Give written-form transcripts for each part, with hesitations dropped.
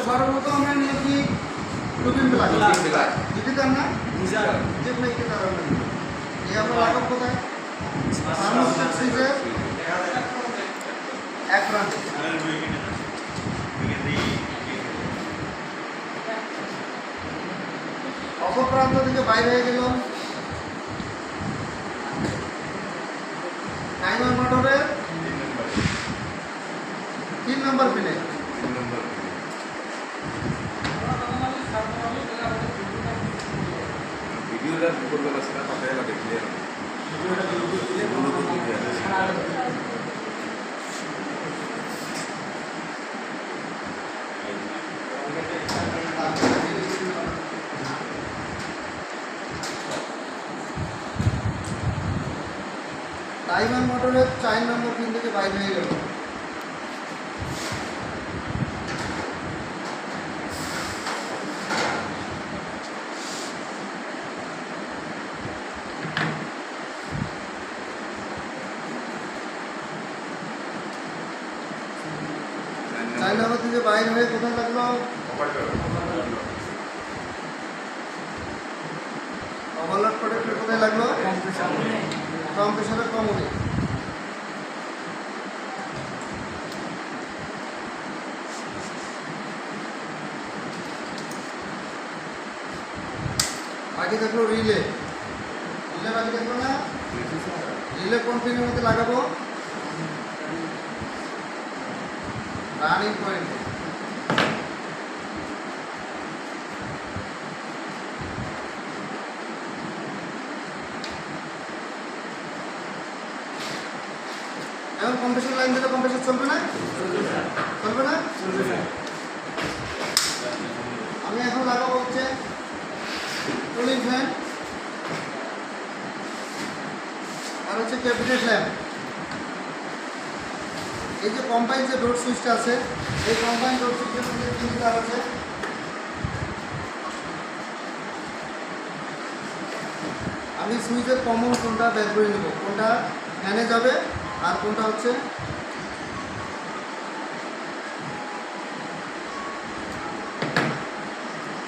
সর্বপ্রথম আমরা নিয়েছি টুপিন প্লাগ দুটি তার না যে কোনো একটি তার আমরা নিই এই আমরা লাগাবো কোথায় থার্মোস্ট্যাট সুইচের এক প্রান্তে অপর প্রান্ত থেকে বাইরে হয়ে গেল টাইমার মোটরের 3 নম্বর পিনে ভিডিওটা করতে পারছি না কথা এলা দেখলে টাইমার মোটরের 4 নম্বর পিন থেকে বাইরে হয়ে গেল চাইনাবাদ থেকে বাইরে হয়ে কোথায় লাগলো ওভারলোড প্রোডাক্টের কোথায় লাগলো কম্প্রেসারের কমনে বাকি থাকলো রিলে বাকি থাকলো না রিলে কোন পিনের মধ্যে লাগাবো রানিং পয়েন্ট এখন কম্প্রেসর লাইন দিলে কম্প্রেসর চলবে না চলবে না আমি এখন লাগাবো হচ্ছে কুলিং ফ্যান আর হচ্ছে ক্যাবিনেট ল্যাম্প এই যে কম্বাইন যে ডোর সুইচটা আছে এই কম্বাইন ডোর সুইচের মধ্যে 3টি তার আছে আমি সুইচের কমন কোনটা বের করে নেব কোনটা ফ্যানে যাবে আর কোনটা হচ্ছে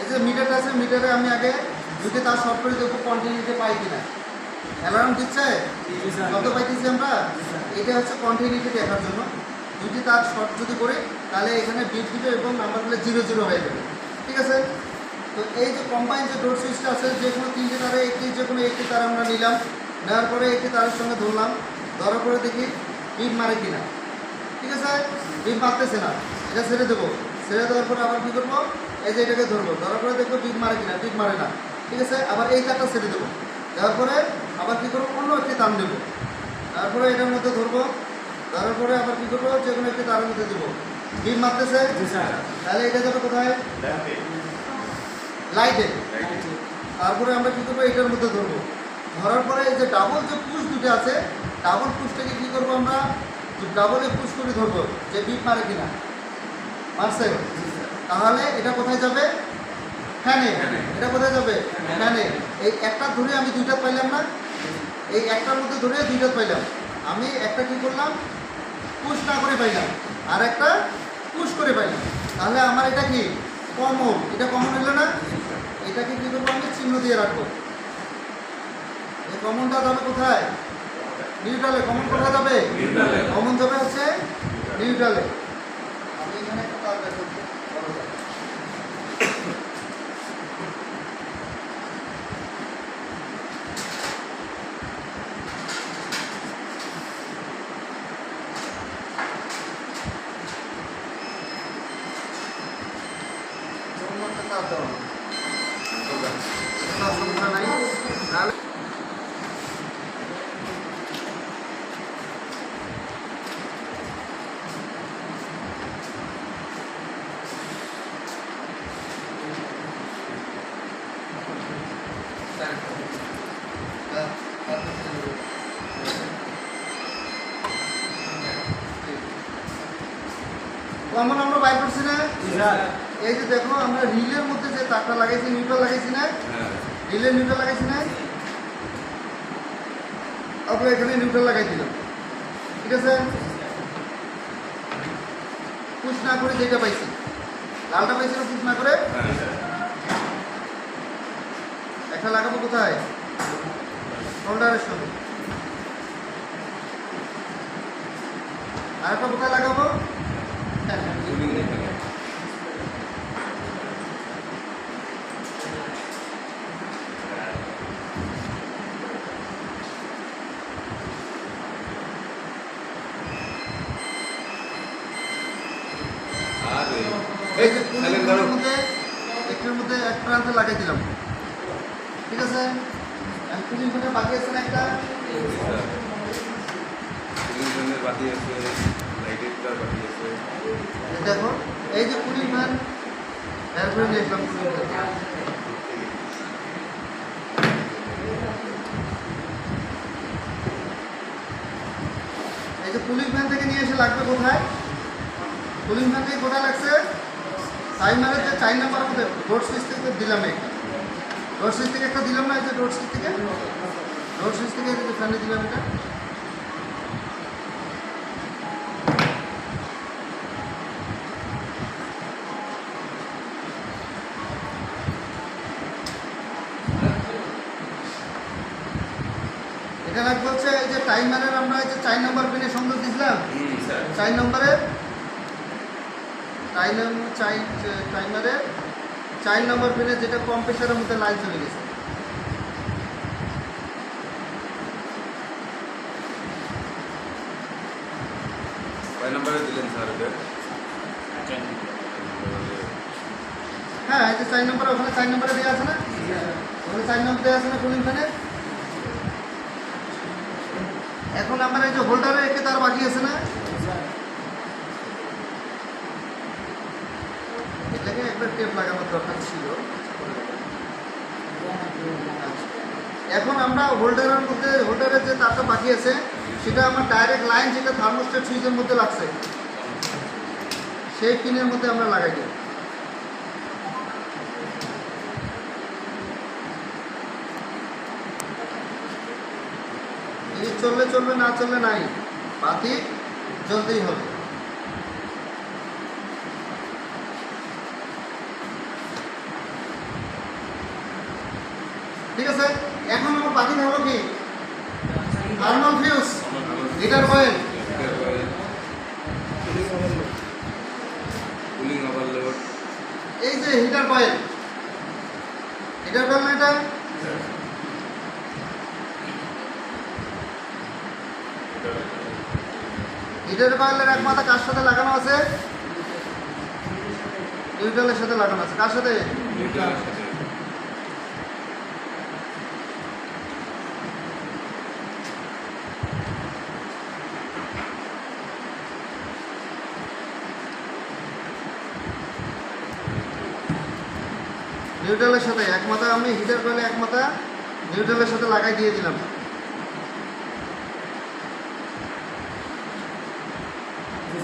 এই যে মিটারটা আছে মিটারে আমি আগে দুইটা তার শর্ট করে দেখবো কন্টিনিউতে পাই কিনা অ্যালার্ম দিচ্ছে কত পাইতেছি আমরা এটা হচ্ছে কন্টিনিউটি দেখার জন্য দুটি তার শর্ট যদি করে তাহলে এখানে বিট দিবে এবং নাম্বারগুলো 0 হয়ে যাবে ঠিক আছে তো এই যে কম্বাইন যে ডোর সুইচটা আছে যে কোনো 3টে তারে যে কোনো একটি তার আমরা নিলাম নেওয়ার পরে একটি তারের সঙ্গে ধরলাম ধরার পরে দেখি বিট মারে কিনা ঠিক আছে বিট মারতেছে না এটা ছেড়ে দেবো ছেড়ে দেওয়ার পরে আবার কী করবো এই যে এটাকে ধরবো ধরার পরে দেখবো বিট মারে কিনা বিট মারে না ঠিক আছে আবার এই তারটা ছেড়ে দেবো দেওয়ার পরে আবার কী করবো অন্য একটি তার নেবো তারপরে এটার মধ্যে ধরবো ধরার পরে আবার কী করবো যে কোনো একটি তারের মধ্যে দেবো বিট মারতেছে তাহলে এটা যাবে কোথায় লাইটে তারপরে আমরা কী করবো এটার মধ্যে ধরবো ধরার পরে এই যে ডাবল যে পুশ দুটো আছে ডাবল পুশটাকে কী করবো আমরা ডাবলে পুশ করে ধরবো যে বিট মারে কিনা মারছে তাহলে এটা কোথায় যাবে ফ্যানে এটা কোথায় যাবে ফ্যানে এই একটা ধরে আমি দুইটা পাইলাম না এই একটার মধ্যে ধরে দুইটা পাইলাম আমি একটা কী করলাম পুশ না করে পাইলাম আর একটা পুশ করে পাইলাম তাহলে আমার এটা কি কমন এটা কমন হলো না এটাকে কী করবো আমি চিহ্ন দিয়ে রাখবো এই কমনটা যাবে কোথায় নিউট্রালে কমন কোথায় যাবে কমন যাবে হচ্ছে নিউট্রালে আমি এখানে একটা তার বের করছি তার দেওয়া সমস্যা নাই তাহলে কমন আমরা বাই করছি না এই যে দেখো আমরা রিলের মধ্যে যে তারটা লাগাইছি নিউট্রাল লাগাইছি না রিলের নিউট্রাল লাগাইছি না আমরা এখানে নিউট্রাল লাগাই দিলাম ঠিক আছে পুশ না করে যেটা পাইছি লালটা পাইছিল ঠিক না করে হ্যাঁ একটা লাগাবো কোথায় শোল্ডারের সঙ্গে আরেকটা কোথায় লাগাবো কুলিং এখানে আরে এই যে সাইলেন্ট করো একটার মধ্যে এক প্রান্তে লাগাই দিলাম ঠিক আছে কুলিং ফ্যানের বাকি আছে না একটা কুলিং ফ্যানের বাতি আছে লাইটের বাতি আছে এই দেখো এই যে কুলিং ফ্যান বের করে নিয়ে আসলাম কুলিং ফ্যান এই যে কুলিং ফ্যান থেকে নিয়ে এসে লাগবে কোথায় কুলিং ফ্যান থেকে কোথায় লাগছে টাইমারের যে 4 নাম্বার মধ্যে ডোর সুইচ থেকে দিলাম একটা ডোর সুইচ থেকে একটা দিলাম না এই যে ডোর সুইচ থেকে এই যে ফ্যানে দিলাম এটা এটা লাগবে হচ্ছে এই যে টাইমারের আমরা এই যে 4 নাম্বার পিনে সংযোগ দিয়েছিলাম স্যার 4 নম্বরের টাইমারের 4 নম্বর পিনে যেটা কম্প্রেসারের মধ্যে লাইন চলে গেছে কয় নম্বরে দিলেন স্যার এটা হ্যাঁ এই যে 4 নম্বরে ওখানে 4 নম্বরে দেওয়া আছে না ওখানে 4 নম্বর দেওয়া আছে না কুলিং ফ্যানের এখন আমার এই যে হোল্ডারে একে তার বাকি আছে না এটাকে একটা টেপ লাগানোর দরকার ছিল এখন আমরা হোল্ডারের যে তারটা বাকি আছে সেটা আমার ডাইরেক্ট লাইন যেটা থার্মোস্ট্যাট সুইচের মধ্যে লাগছে সেই পিনের মধ্যে আমরা লাগাই দিই এই চললে না চললে নাই বাতি জ্বলতেই হবে ঠিক আছে এখন আমার বাকি হলো কি thermal fuse heater coil cooling overload এই যে হিটার কয়েল না এটা হিটার কয়েলের এক মাথা কার সাথে লাগানো আছে নিউট্রালের সাথে লাগানো আছে কার সাথে নিউট্রালের সাথে নিউট্রালের সাথে এক মাথা আমি হিটার কয়েলে এক মাথা নিউট্রালের সাথে লাগাই দিয়ে দিলাম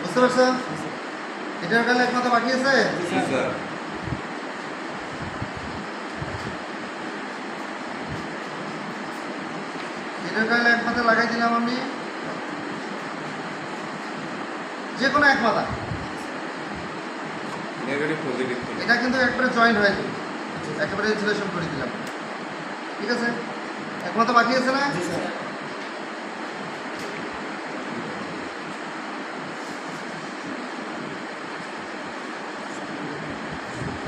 বুঝতে পারছো হিটার কয়েলে এক মাথা বাকি আছে জি স্যার হিটার কয়েলে এক মাথা লাগাই দিলাম আমি যে কোনো এক মাথা নেগেটিভ পজিটিভ এটা কিন্তু একবারে জয়েন্ট হয়ে যাবে একেবারে ইনসুলেশন করে দিলাম ঠিক আছে এক মাথা বাকি আছে না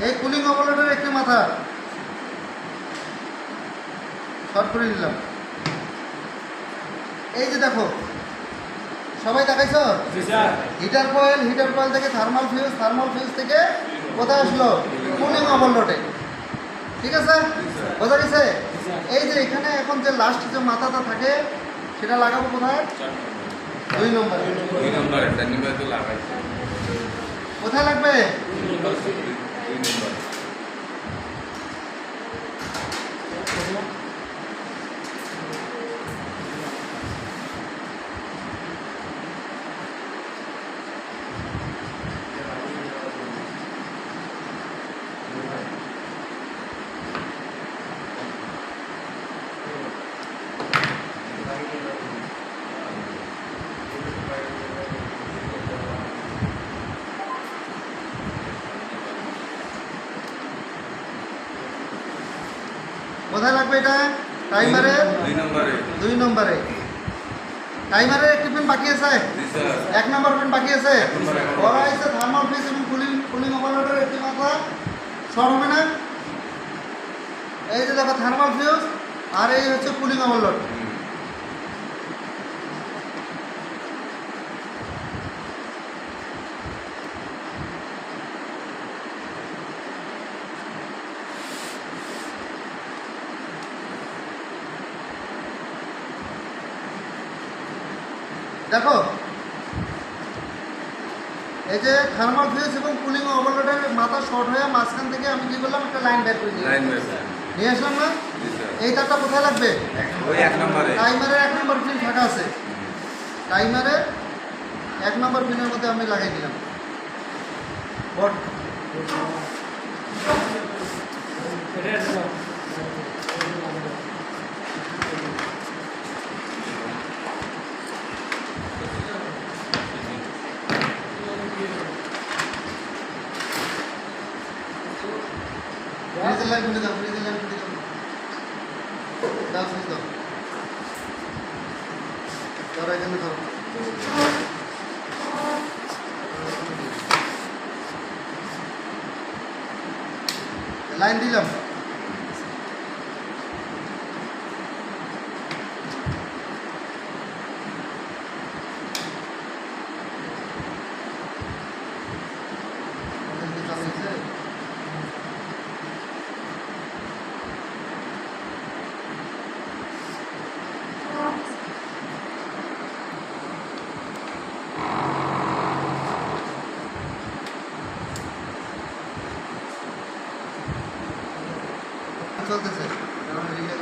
এই কুলিং ওভারলোডের একটি মাথা শর্ট করে দিলাম এই যে দেখো সবাই দেখাইছো হিটার কয়েল থেকে থার্মাল ফিউজ থেকে কোথায় আসলো কুলিং ওভারলোডে ঠিক আছে বোঝা গেছে এই যে এখানে এখন যে লাস্ট যে মাথাটা থাকে সেটা লাগাবো কোথায় 2 নম্বরে 2 নম্বরে 4 নম্বরে তো লাগাইছে কোথায় লাগবে 2 নম্বর কোথায় লাগবে এটা? টাইমারে 2 নম্বরে। 2 নম্বরে। টাইমারের একটি পিন বাকি আছে, জি স্যার। 1 নম্বর পিন বাকি আছে। এক নম্বর, এক নম্বর। বলা হয়েছে থার্মাল ফিউজ এবং কুলিং ওভারলোডের একটি মাথা শর্ট হবে না। এই যে দেখো থার্মাল ফিউজ আর এই হচ্ছে কুলিং ওভারলোড। হুম। দেখো এই যে থার্মাল ফিউজ এবং কুলিং ওভারলোডের মাথা শর্ট হয়ে মাঝখান থেকে আমি কি করলাম, একটা লাইন বের করে দিলাম, লাইন বের স্যার। নিয়ে আসলাম না। জি স্যার। এই তারটা কোথায় লাগবে? ওই 1 নম্বরে। টাইমারের 1 নম্বর পিন ফাঁকা আছে, টাইমারের 1 নম্বর পিনের মধ্যে আমি লাগাই দিলাম বোর্ড। ফ্রিজের লাইন খুলে দাও, ফ্রিজের লাইন খুলে দাও, দাও ফ্রিজ দাও, ধরো এখানে ধরো। লাইন দিলাম। চলতেছে, কারণ রিলে